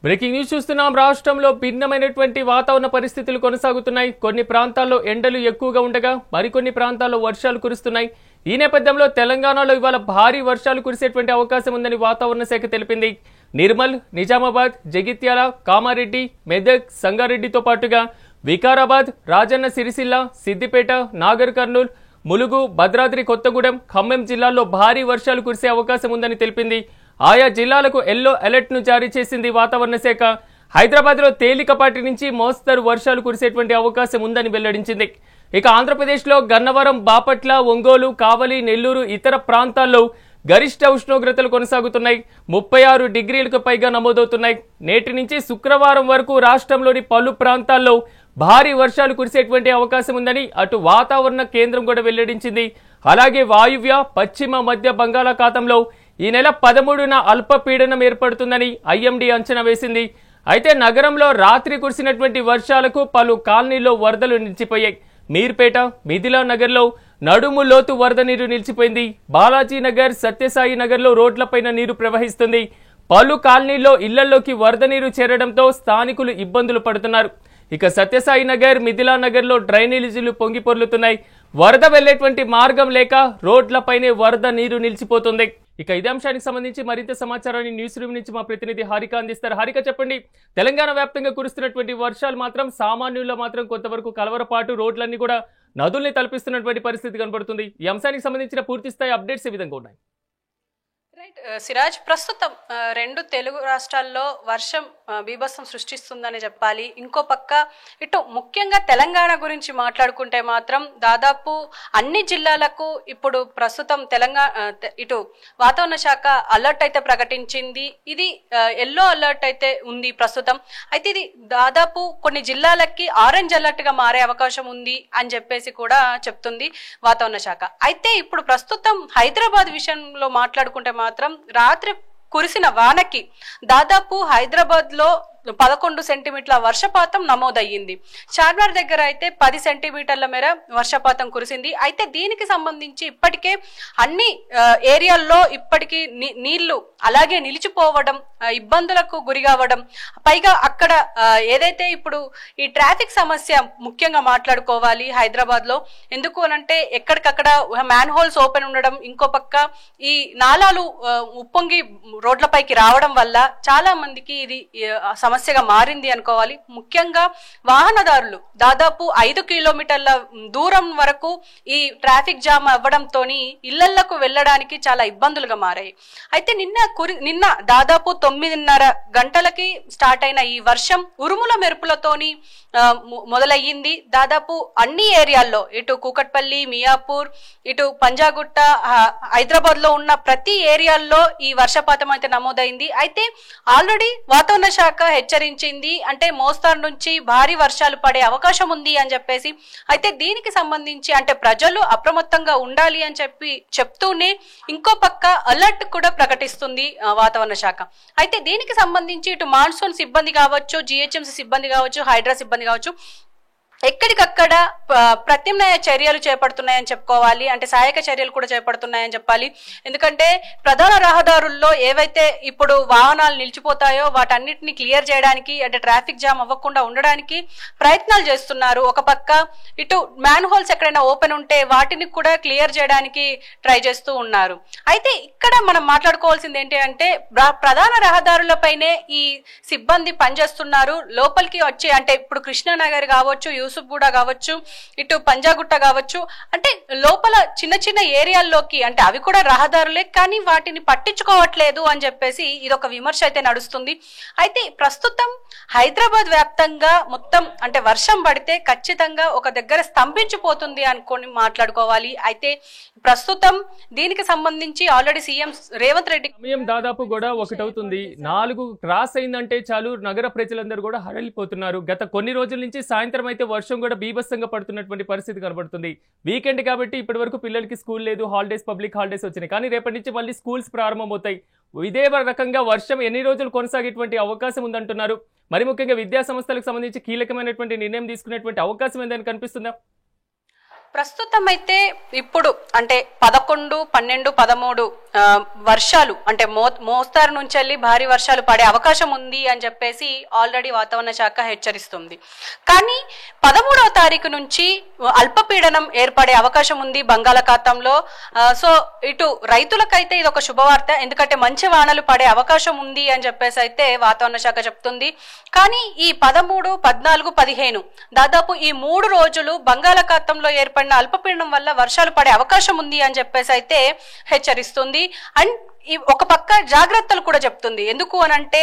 Breaking news చూస్తున్నాం. రాష్ట్రంలో భిన్నమైనటువంటి వాతావరణ పరిస్థితులు కొనసాగుతున్నాయి. కొన్ని ప్రాంతాల్లో ఎండలు ఎక్కువగా ఉండగా మరికొన్ని ప్రాంతాల్లో వర్షాలు కురుస్తున్నాయి. ఈ నేపథ్యంలో తెలంగాణలో ఇవాళ భారీ వర్షాలు కురిసేటువంటి అవకాశం ఉందని వాతావరణ శాఖ తెలిపింది. నిర్మల్, నిజామాబాద్, జగిత్యాల, కామారెడ్డి, మెదక్, సంగారెడ్డితో పాటుగా వికారాబాద్, రాజన్న సిరిసిల్ల, సిద్దిపేట, నాగర్ కర్నూల్, ములుగు, భద్రాద్రి కొత్తగూడెం, ఖమ్మం జిల్లాల్లో భారీ వర్షాలు కురిసే అవకాశం ఉందని తెలిపింది. ఆయా జిల్లాలకు ఎల్లో అలర్ట్ ను జారీ చేసింది వాతావరణ శాఖ. హైదరాబాద్ లో తేలికపాటి నుంచి మోస్తరు వర్షాలు కురిసేటువంటి అవకాశం ఉందని వెల్లడించింది. ఇక ఆంధ్రప్రదేశ్ లో గన్నవరం, బాపట్ల, ఒంగోలు, కావలి, నెల్లూరు ఇతర ప్రాంతాల్లో గరిష్ట ఉష్ణోగ్రతలు కొనసాగుతున్నాయి. 36 డిగ్రీలకు పైగా నమోదవుతున్నాయి. నేటి నుంచి శుక్రవారం వరకు రాష్ట్రంలోని పలు ప్రాంతాల్లో భారీ వర్షాలు కురిసేటువంటి అవకాశం ఉందని అటు వాతావరణ కేంద్రం కూడా వెల్లడించింది. అలాగే వాయువ్య, పశ్చిమ మధ్య బంగాళాఖాతంలో ఈ నెల 13న అల్పపీడనం ఏర్పడుతుందని ఐఎండీ అంచనా వేసింది. అయితే నగరంలో రాత్రి కురిసినటువంటి వర్షాలకు పలు కాలనీల్లో వరదలు నిలిచిపోయాయి. మీర్పేట, మిథిలా నగర్లో నడుము లోతు వరద నీరు నిలిచిపోయింది. బాలాజీ నగర్, సత్యసాయి నగర్లో రోడ్లపైన నీరు ప్రవహిస్తుంది. పలు కాలనీల్లో ఇళ్లలోకి వరద నీరు చేరడంతో స్థానికులు ఇబ్బందులు పడుతున్నారు. ఇక సత్యసాయి నగర్, మిథిలా నగర్లో డ్రైనేజీలు పొంగి పొర్లుతున్నాయి. వరద వెళ్లేటువంటి మార్గం లేక రోడ్లపైనే వరద నీరు నిలిచిపోతుంది. ఇక ఇదే అంశానికి సంబంధించి మరింత సమాచారాన్ని న్యూస్ రూమ్ నుంచి మా ప్రతినిధి హారిక అందిస్తారు. హారిక, చెప్పండి. తెలంగాణ వ్యాప్తంగా కురుస్తున్నటువంటి వర్షాలు మాత్రం సామాన్యుల్లో మాత్రం కొంతవరకు కలవరపాటు, రోడ్లన్నీ కూడా నదుల్ని తలపిస్తున్నటువంటి పరిస్థితి కనబడుతుంది. ఈ అంశానికి సంబంధించిన పూర్తి స్థాయి అప్డేట్స్ ఏ విధంగా ఉన్నాయి? రైట్ సిరాజ్, ప్రస్తుతం రెండు తెలుగు రాష్ట్రాల్లో వర్షం బీభత్సం సృష్టిస్తుందని చెప్పాలి. ఇంకో పక్క ఇటు ముఖ్యంగా తెలంగాణ గురించి మాట్లాడుకుంటే మాత్రం దాదాపు అన్ని జిల్లాలకు ఇప్పుడు ప్రస్తుతం ఇటు వాతావరణ శాఖ అలర్ట్ అయితే ప్రకటించింది. ఇది ఎల్లో అలర్ట్ అయితే ఉంది ప్రస్తుతం. అయితే ఇది దాదాపు కొన్ని జిల్లాలకి ఆరెంజ్ అలర్ట్ గా మారే అవకాశం ఉంది అని చెప్పేసి కూడా చెప్తుంది వాతావరణ శాఖ. అయితే ఇప్పుడు ప్రస్తుతం హైదరాబాద్ విషయంలో మాట్లాడుకుంటే మాత్రం రాత్రి కురిసిన వానకి దాదాపు హైదరాబాద్ లో 11 సెంటీమీటర్ల వర్షపాతం నమోదయ్యింది. చార్మినార్ దగ్గర అయితే 10 సెంటీమీటర్ల మేర వర్షపాతం కురిసింది. అయితే దీనికి సంబంధించి ఇప్పటికే అన్ని ఏరియాల్లో ఇప్పటికీ నీళ్లు అలాగే నిలిచిపోవడం, ఇబ్బందులకు గురి కావడం, పైగా అక్కడ ఏదైతే ఇప్పుడు ఈ ట్రాఫిక్ సమస్య ముఖ్యంగా మాట్లాడుకోవాలి హైదరాబాద్ లో. ఎందుకు అనంటే ఎక్కడికక్కడ మ్యాన్ హోల్స్ ఓపెన్ ఉండడం, ఇంకో పక్క ఈ నాలాలు ఉప్పొంగి రోడ్లపైకి రావడం వల్ల చాలా మందికి ఇది సమస్యగా మారింది అనుకోవాలి. ముఖ్యంగా వాహనదారులు దాదాపు 5 కిలోమీటర్ల దూరం వరకు ఈ ట్రాఫిక్ జామ్ అవ్వడంతో ఇళ్లకు వెళ్ళడానికి చాలా ఇబ్బందులుగా మారాయి. అయితే నిన్న దాదాపు 9:30 గంటలకి స్టార్ట్ అయిన ఈ వర్షం ఉరుముల మెరుపులతోని మొదలయ్యింది. దాదాపు అన్ని ఏరియాల్లో ఇటు కూకట్పల్లి, మియాపూర్, ఇటు పంజాగుట్ట, హైదరాబాద్ లో ఉన్న ప్రతి ఏరియాల్లో ఈ వర్షపాతం అయితే నమోదైంది. అయితే ఆల్రెడీ వాతావరణ శాఖ హెచ్చరించింది, అంటే మోస్తారు నుంచి భారీ వర్షాలు పడే అవకాశం ఉంది అని చెప్పేసి. అయితే దీనికి సంబంధించి అంటే ప్రజలు అప్రమత్తంగా ఉండాలి అని చెప్తూనే ఇంకో పక్క అలర్ట్ కూడా ప్రకటిస్తుంది వాతావరణ శాఖ. అయితే దీనికి సంబంధించి ఇటు మాన్సూన్ సిబ్బంది కావచ్చు, జిహెచ్ఎంసీ సిబ్బంది కావచ్చు, హైడ్రా సిబ్బంది కావచ్చు, ఎక్కడికక్కడ ప్రత్యామ్నాయ చర్యలు చేపడుతున్నాయని చెప్పుకోవాలి. అంటే సహాయక చర్యలు కూడా చేపడుతున్నాయని చెప్పాలి. ఎందుకంటే ప్రధాన రహదారుల్లో ఏవైతే ఇప్పుడు వాహనాలు నిలిచిపోతాయో వాటన్నిటిని క్లియర్ చేయడానికి, అంటే ట్రాఫిక్ జామ్ అవ్వకుండా ఉండడానికి ప్రయత్నాలు చేస్తున్నారు. ఒక పక్క ఇటు మ్యాన్ హోల్స్ ఎక్కడైనా ఓపెన్ ఉంటే వాటిని కూడా క్లియర్ చేయడానికి ట్రై చేస్తూ ఉన్నారు. అయితే ఇక్కడ మనం మాట్లాడుకోవాల్సింది ఏంటి అంటే ప్రధాన రహదారులపైనే ఈ సిబ్బంది పనిచేస్తున్నారు. లోపలికి వచ్చి అంటే ఇప్పుడు కృష్ణానగర్ కావచ్చు, యూసుఫ్ గూడ కావచ్చు, ఇటు పంజాగుట్ట కావచ్చు, అంటే లోపల చిన్న చిన్న ఏరియాల్లోకి, అంటే అవి కూడా రహదారులే కానీ వాటిని పట్టించుకోవట్లేదు అని చెప్పేసి ఇదొక విమర్శ అయితే నడుస్తుంది. అయితే ప్రస్తుతం హైదరాబాద్ వ్యాప్తంగా మొత్తం అంటే వర్షం పడితే ఖచ్చితంగా ఒక దగ్గర స్తంభించిపోతుంది అనుకొని మాట్లాడుకోవాలి. అయితే ప్రస్తుతం దీనికి సంబంధించి ఆల్రెడీ సీఎం రేవంత్ రెడ్డి సమయం దాదాపు కూడా 1 అవుతుంది. 4 క్రాస్ అయిందంటే చాలు నగర ప్రజలందరూ కూడా హడలిపోతున్నారు. గత కొన్ని రోజుల నుంచి సాయంత్రం అయితే వర్షం కూడా బీభత్సంగా పడుతున్నటువంటి పరిస్థితి కనబడుతుంది. వీకెండ్ కాబట్టి ఇప్పటి వరకు పిల్లలకి స్కూల్ లేదు, హాలిడేస్, పబ్లిక్ హాలిడేస్ వచ్చినాయి. కానీ రేపటి నుంచి మళ్ళీ స్కూల్స్ ప్రారంభమవుతాయి. ఇదే రకంగా వర్షం ఎన్ని రోజులు కొనసాగేటువంటి అవకాశం ఉందంటున్నారు. మరి ముఖ్యంగా విద్యా సంస్థలకు సంబంధించి కీలకమైనటువంటి నిర్ణయం తీసుకునేటువంటి అవకాశం ఏందని కనిపిస్తుందా? ప్రస్తుతం అయితే ఇప్పుడు అంటే 11, 12, 13 వర్షాలు అంటే మోస్తారు నుంచి వెళ్ళి భారీ వర్షాలు పడే అవకాశం ఉంది అని చెప్పేసి ఆల్రెడీ వాతావరణ శాఖ హెచ్చరిస్తుంది. కానీ 13వ తారీఖు నుంచి అల్పపీడనం ఏర్పడే అవకాశం ఉంది బంగాళాఖాతంలో. సో ఇటు రైతులకైతే ఇది ఒక శుభవార్త, ఎందుకంటే మంచి వానలు పడే అవకాశం ఉంది అని చెప్పేసి అయితే వాతావరణ శాఖ చెప్తుంది. కానీ ఈ 13, 14, 15 దాదాపు ఈ 3 రోజులు బంగాళాఖాతంలో ఏర్పడిన అల్పపీడనం వల్ల వర్షాలు పడే అవకాశం ఉంది అని చెప్పేసి అయితే హెచ్చరిస్తుంది. అండ్ ఒక పక్క జాగ్రత్తలు కూడా చెప్తుంది. ఎందుకు అనంటే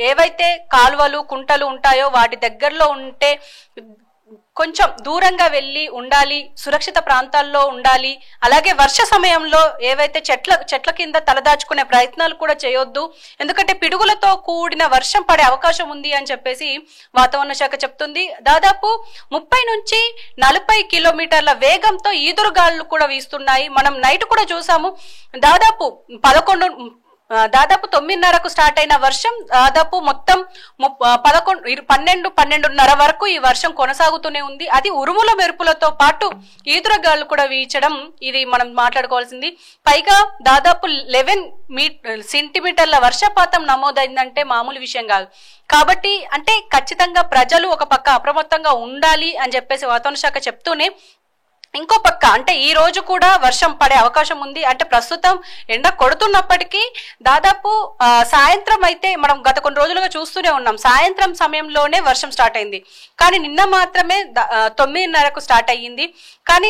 ఏవైతే కాలువలు కుంటలు ఉంటాయో వాటి దగ్గరలో ఉంటే కొంచెం దూరంగా వెళ్ళి ఉండాలి, సురక్షిత ప్రాంతాల్లో ఉండాలి. అలాగే వర్ష సమయంలో ఏవైతే చెట్ల కింద తలదాచుకునే ప్రయత్నాలు కూడా చేయొద్దు, ఎందుకంటే పిడుగులతో కూడిన వర్షం పడే అవకాశం ఉంది అని చెప్పేసి వాతావరణ శాఖ చెప్తుంది. దాదాపు 30 నుంచి 40 కిలోమీటర్ల వేగంతో ఈదురుగాలు కూడా వీస్తున్నాయి. మనం నైట్ కూడా చూసాము. దాదాపు 9:30కు స్టార్ట్ అయిన వర్షం దాదాపు మొత్తం 12, 12:30 వరకు ఈ వర్షం కొనసాగుతూనే ఉంది. అది ఉరుముల మెరుపులతో పాటు ఈదురుగాలు కూడా వీచడం ఇది మనం మాట్లాడుకోవాల్సింది. పైగా దాదాపు 11 సెంటీమీటర్ల వర్షపాతం నమోదైందంటే మామూలు విషయం కాదు. కాబట్టి అంటే ఖచ్చితంగా ప్రజలు ఒక పక్క అప్రమత్తంగా ఉండాలి అని చెప్పేసి వాతావరణ శాఖ చెప్తూనే, ఇంకో పక్క అంటే ఈ రోజు కూడా వర్షం పడే అవకాశం ఉంది. అంటే ప్రస్తుతం ఎండ కొడుతున్నప్పటికీ దాదాపు సాయంత్రం అయితే మనం గత కొన్ని రోజులుగా చూస్తూనే ఉన్నాం, సాయంత్రం సమయంలోనే వర్షం స్టార్ట్ అయింది. కానీ నిన్న మాత్రమే 9:30కు స్టార్ట్ అయ్యింది. కానీ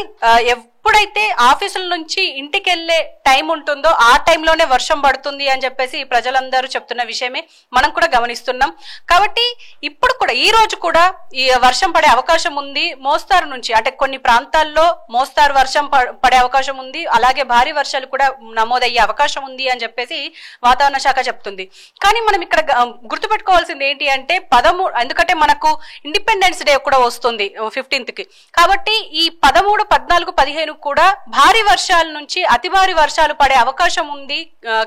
ఎప్పుడైతే ఆఫీసుల నుంచి ఇంటికి వెళ్లే టైం ఉంటుందో ఆ టైంలోనే వర్షం పడుతుంది అని చెప్పేసి ప్రజలందరూ చెప్తున్న విషయమే మనం కూడా గమనిస్తున్నాం. కాబట్టి ఇప్పుడు కూడా ఈ రోజు కూడా ఈ వర్షం పడే అవకాశం ఉంది. మోస్తారు నుంచి అంటే కొన్ని ప్రాంతాల్లో మోస్తారు వర్షం పడే అవకాశం ఉంది. అలాగే భారీ వర్షాలు కూడా నమోదయ్యే అవకాశం ఉంది అని చెప్పేసి వాతావరణ శాఖ చెప్తుంది. కానీ మనం ఇక్కడ గుర్తుపెట్టుకోవాల్సింది ఏంటి అంటే 13, ఎందుకంటే మనకు ఇండిపెండెన్స్ డే కూడా వస్తుంది 15కి. కాబట్టి ఈ 13, 14, 15 కూడా భారీ వర్షాల నుంచి అతి భారీ వర్షాలు పడే అవకాశం ఉంది,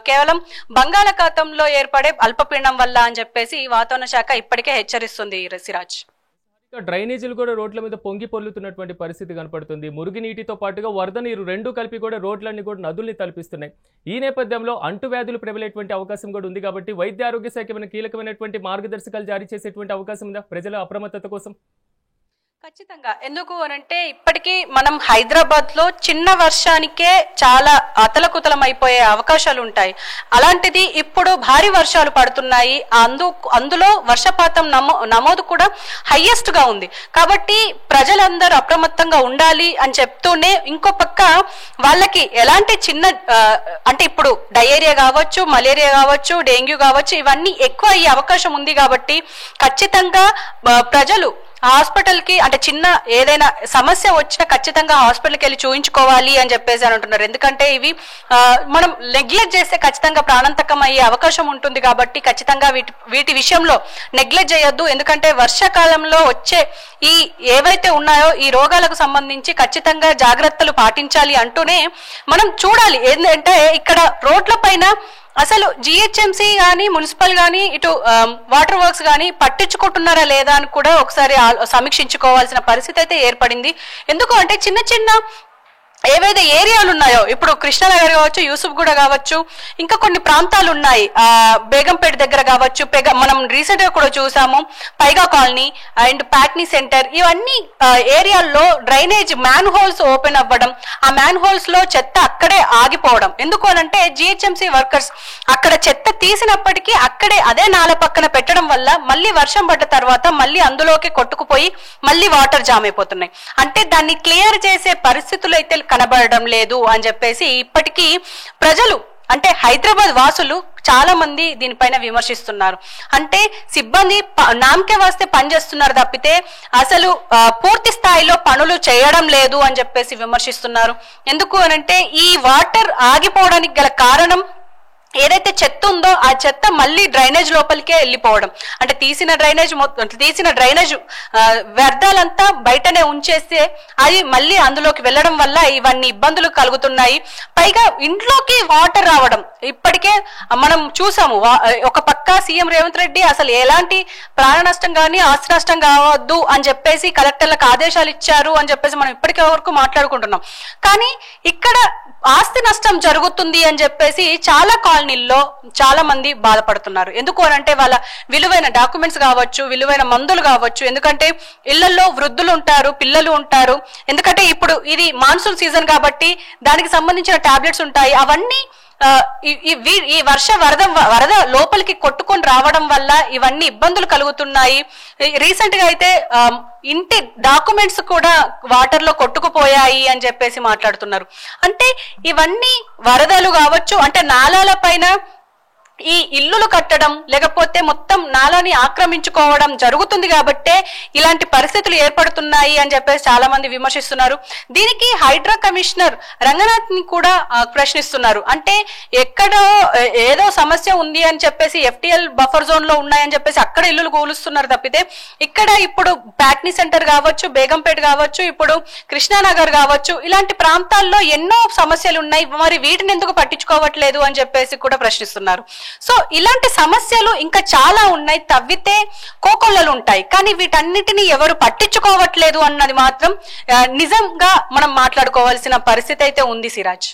కేవలం బంగాళాఖాతంలో ఏర్పడే అల్పపీడనం వల్ల అని చెప్పేసి వాతావరణ శాఖ ఇప్పటికే హెచ్చరిస్తుంది. సిరాజ్, డ్రైనేజీలు కూడా రోడ్ల మీద పొంగి పొర్లుతున్నటువంటి పరిస్థితి కనపడుతుంది. మురుగునీటితో పాటుగా వరద నీరు రెండు కలిపి కూడా రోడ్లన్నీ కూడా నదుల్ని తలపిస్తున్నాయి. ఈ నేపథ్యంలో అంటువ్యాధులు ప్రబలేటువంటి అవకాశం కూడా ఉంది. కాబట్టి వైద్య ఆరోగ్య శాఖ కీలకమైనటువంటి మార్గదర్శకాలు జారీ చేసేటువంటి అవకాశం ఉందా ప్రజల అప్రమత్తత కోసం? ఖచ్చితంగా. ఎందుకు అనంటే ఇప్పటికీ మనం హైదరాబాద్ లో చిన్న వర్షానికే చాలా అతలకుతలం అయిపోయే అవకాశాలు ఉంటాయి. అలాంటిది ఇప్పుడు భారీ వర్షాలు పడుతున్నాయి. అందులో వర్షపాతం నమోదు కూడా హైయెస్ట్ గా ఉంది. కాబట్టి ప్రజలందరూ అప్రమత్తంగా ఉండాలి అని చెప్తూనే, ఇంకో పక్క వాళ్ళకి ఎలాంటి చిన్న అంటే ఇప్పుడు డయేరియా కావచ్చు, మలేరియా కావచ్చు, డెంగ్యూ కావచ్చు, ఇవన్నీ ఎక్కువ అయ్యే అవకాశం ఉంది. కాబట్టి ఖచ్చితంగా ప్రజలు హాస్పిటల్ కి అంటే చిన్న ఏదైనా సమస్య వచ్చినా ఖచ్చితంగా హాస్పిటల్కి వెళ్ళి చూయించుకోవాలి అని చెప్పేసి అని అంటున్నారు. ఎందుకంటే ఇవి మనం నెగ్లెక్ట్ చేస్తే ఖచ్చితంగా ప్రాణాంతకం అయ్యే అవకాశం ఉంటుంది. కాబట్టి ఖచ్చితంగా వీటి విషయంలో నెగ్లెక్ట్ చేయొద్దు. ఎందుకంటే వర్షాకాలంలో వచ్చే ఈ ఏవైతే ఉన్నాయో ఈ రోగాలకు సంబంధించి ఖచ్చితంగా జాగ్రత్తలు పాటించాలి అంటూనే మనం చూడాలి. ఏంటంటే ఇక్కడ రోడ్ల పైన అసలు జిహెచ్ఎంసీ కానీ మున్సిపల్ కానీ ఇటు వాటర్ వర్క్స్ కానీ పట్టించుకుంటున్నారా లేదా అని కూడా ఒకసారి సమీక్షించుకోవాల్సిన పరిస్థితి అయితే ఏర్పడింది. ఎందుకు అంటే చిన్న చిన్న ఏవైతే ఏరియాలు ఉన్నాయో, ఇప్పుడు కృష్ణానగర్ కావచ్చు, యూసుఫ్గూడ కావచ్చు, ఇంకా కొన్ని ప్రాంతాలు ఉన్నాయి, బేగంపేట దగ్గర కావచ్చు, మనం రీసెంట్ గా కూడా చూసాము పైగా కాలనీ అండ్ ప్యాట్నీ సెంటర్, ఇవన్నీ ఏరియాల్లో డ్రైనేజ్ మ్యాన్ హోల్స్ ఓపెన్ అవ్వడం, ఆ మ్యాన్ హోల్స్ లో చెత్త అక్కడే ఆగిపోవడం. ఎందుకు అనంటే జిహెచ్ఎంసీ వర్కర్స్ అక్కడ చెత్త తీసినప్పటికీ అక్కడే అదే నాల పక్కన పెట్టడం వల్ల మళ్ళీ వర్షం పడ్డ తర్వాత మళ్ళీ అందులోకి కొట్టుకుపోయి మళ్ళీ వాటర్ జామ్ అయిపోతున్నాయి. అంటే దాన్ని క్లియర్ చేసే పరిస్థితులు అయితే కనబడడం లేదు అని చెప్పేసి ఇప్పటికీ ప్రజలు అంటే హైదరాబాద్ వాసులు చాలా మంది దీనిపైన విమర్శిస్తున్నారు. అంటే సిబ్బంది నామకే వాస్తే పనిచేస్తున్నారు తప్పితే అసలు పూర్తి స్థాయిలో పనులు చేయడం లేదు అని చెప్పేసి విమర్శిస్తున్నారు. ఎందుకు అనంటే ఈ వాటర్ ఆగిపోవడానికి గల కారణం ఏదైతే చెత్త ఉందో ఆ చెత్త మళ్ళీ డ్రైనేజ్ లోపలికే వెళ్ళిపోవడం, అంటే తీసిన డ్రైనేజ్ వ్యర్థాలంతా బయటనే ఉంచేస్తే అది మళ్ళీ అందులోకి వెళ్ళడం వల్ల ఇవన్నీ ఇబ్బందులు కలుగుతున్నాయి. పైగా ఇంట్లోకి వాటర్ రావడం ఇప్పటికే మనం చూసాము. ఒక పక్క సీఎం రేవంత్ రెడ్డి అసలు ఎలాంటి ప్రాణ నష్టం కానీ ఆస్తి నష్టం కావద్దు అని చెప్పేసి కలెక్టర్లకు ఆదేశాలు ఇచ్చారు అని చెప్పేసి మనం ఇప్పటికే వరకు మాట్లాడుకుంటున్నాం. కానీ ఇక్కడ ఆస్తి నష్టం జరుగుతుంది అని చెప్పేసి చాలా కాలనీల్లో చాలా మంది బాధపడుతున్నారు. ఎందుకు అనంటే వాళ్ళ విలువైన డాక్యుమెంట్స్ కావచ్చు, విలువైన మందులు కావచ్చు, ఎందుకంటే ఇళ్లలో వృద్ధులు ఉంటారు, పిల్లలు ఉంటారు. ఎందుకంటే ఇప్పుడు ఇది మాన్సూన్ సీజన్ కాబట్టి దానికి సంబంధించిన టాబ్లెట్స్ ఉంటాయి. అవన్నీ ఈ వరద లోపలికి కొట్టుకొని రావడం వల్ల ఇవన్నీ ఇబ్బందులు కలుగుతున్నాయి. రీసెంట్ గా అయితే ఇంటి డాక్యుమెంట్స్ కూడా వాటర్ లో కొట్టుకుపోయాయి అని చెప్పేసి మాట్లాడుతున్నారు. అంటే ఇవన్నీ వరదలు కావచ్చు, అంటే నాలాల పైన ఈ ఇల్లులు కట్టడం లేకపోతే మొత్తం నాలని ఆక్రమించుకోవడం జరుగుతుంది కాబట్టే ఇలాంటి పరిస్థితులు ఏర్పడుతున్నాయి అని చెప్పేసి చాలా మంది విమర్శిస్తున్నారు. దీనికి హైడ్రా కమిషనర్ రంగనాథ్ ని కూడా ప్రశ్నిస్తున్నారు. అంటే ఎక్కడో ఏదో సమస్య ఉంది అని చెప్పేసి FTL బఫర్ జోన్ లో ఉన్నాయని చెప్పేసి అక్కడ ఇల్లులు కూలుస్తున్నారు తప్పితే ఇక్కడ ఇప్పుడు ప్యాట్నీ సెంటర్ కావచ్చు, బేగంపేట కావచ్చు, ఇప్పుడు కృష్ణానగర్ కావచ్చు, ఇలాంటి ప్రాంతాల్లో ఎన్నో సమస్యలు ఉన్నాయి. మరి వీటిని ఎందుకు పట్టించుకోవట్లేదు అని చెప్పేసి కూడా ప్రశ్నిస్తున్నారు. సో ఇలాంటి సమస్యలు ఇంకా చాలా ఉన్నాయి, తవ్వితే కోకొల్లలు ఉంటాయి. కానీ వీటన్నిటిని ఎవరు పట్టించుకోవట్లేదు అన్నది మాత్రం నిజంగా మనం మాట్లాడుకోవాల్సిన పరిస్థితి అయితే ఉంది సిరాజ్.